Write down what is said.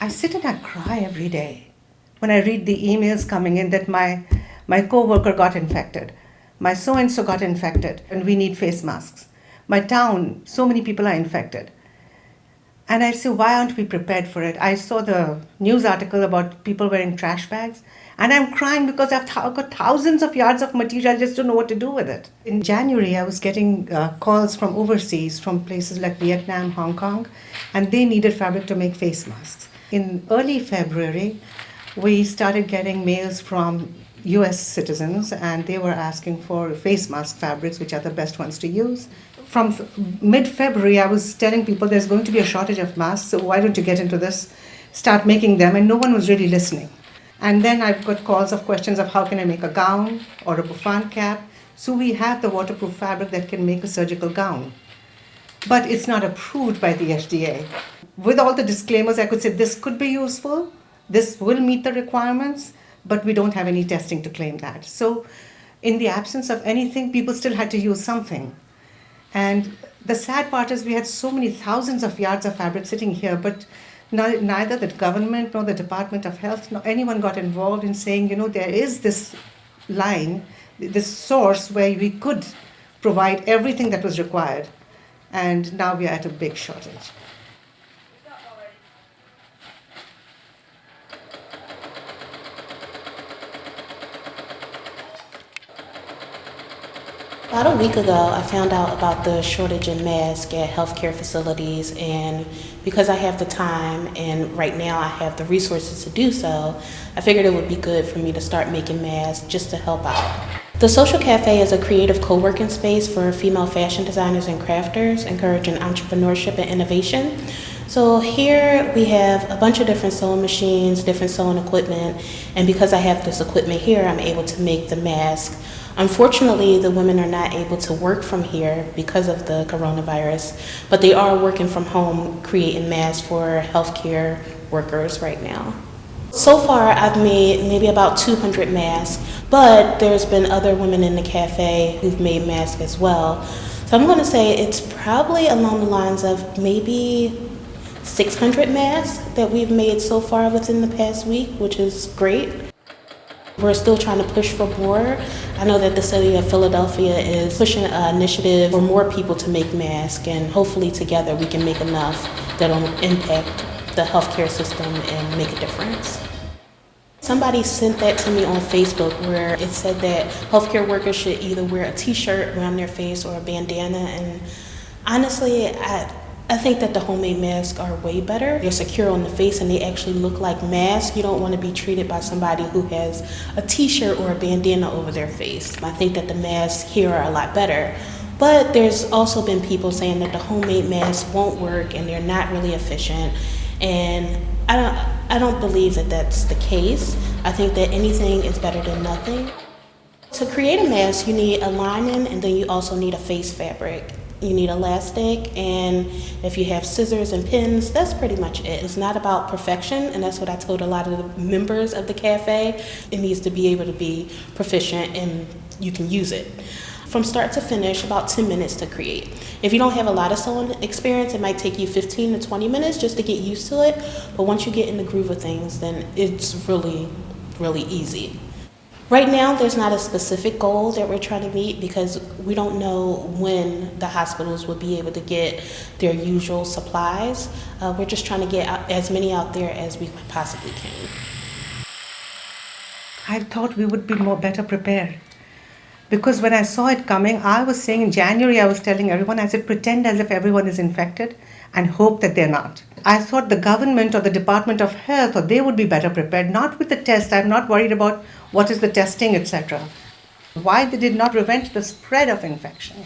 I sit and I cry every day when I read the emails coming in that my coworker got infected, my so and so got infected, and we need face masks. My town, so many people are infected. And I say, why aren't we prepared for it? I saw the news article about people wearing trash bags, and I'm crying because I've got thousands of yards of material. I just don't know what to do with it. In January, I was getting calls from overseas, from places like Vietnam, Hong Kong, and they needed fabric to make face masks. In early February, we started getting mails from US citizens, and they were asking for face mask fabrics, which are the best ones to use. From mid-February, I was telling people there's going to be a shortage of masks, so why don't you get into this, start making them, and no one was really listening. And then I've got calls of questions of how can I make a gown or a bouffant cap. So we have the waterproof fabric that can make a surgical gown. But it's not approved by the FDA. With all the disclaimers, I could say this could be useful, this will meet the requirements, but we don't have any testing to claim that. So in the absence of anything, people still had to use something. And the sad part is we had so many thousands of yards of fabric sitting here, but neither the government nor the Department of Health nor anyone got involved in saying, there is this line, this source where we could provide everything that was required. And now we are at a big shortage. About a week ago, I found out about the shortage in masks at healthcare facilities, and because I have the time and right now I have the resources to do so, I figured it would be good for me to start making masks just to help out. The SEWcial Cafe is a creative co-working space for female fashion designers and crafters, encouraging entrepreneurship and innovation. So here we have a bunch of different sewing machines, different sewing equipment, and because I have this equipment here, I'm able to make the mask. Unfortunately, the women are not able to work from here because of the coronavirus, but they are working from home creating masks for healthcare workers right now. So far, I've made maybe about 200 masks, but there's been other women in the cafe who've made masks as well. So I'm going to say it's probably along the lines of maybe 600 masks that we've made so far within the past week, which is great. We're still trying to push for more. I know that the city of Philadelphia is pushing an initiative for more people to make masks, and hopefully together we can make enough that'll impact the healthcare system and make a difference. Somebody sent that to me on Facebook where it said that healthcare workers should either wear a t-shirt around their face or a bandana, and honestly, I think that the homemade masks are way better. They're secure on the face and they actually look like masks. You don't want to be treated by somebody who has a t-shirt or a bandana over their face. I think that the masks here are a lot better. But there's also been people saying that the homemade masks won't work and they're not really efficient. And I don't believe that that's the case. I think that anything is better than nothing. To create a mask, you need a lining and then you also need a face fabric. You need elastic, and if you have scissors and pins, that's pretty much it. It's not about perfection, and that's what I told a lot of the members of the cafe. It needs to be able to be proficient and you can use it. From start to finish, about 10 minutes to create. If you don't have a lot of sewing experience, it might take you 15 to 20 minutes just to get used to it, but once you get in the groove of things, then it's really, really easy. Right now, there's not a specific goal that we're trying to meet because we don't know when the hospitals will be able to get their usual supplies. We're just trying to get as many out there as we possibly can. I thought we would be better prepared. Because when I saw it coming, I was saying in January, I was telling everyone, I said, pretend as if everyone is infected and hope that they're not. I thought the government or the Department of Health, or they would be better prepared, not with the test. I'm not worried about what is the testing, etc. Why they did not prevent the spread of infection.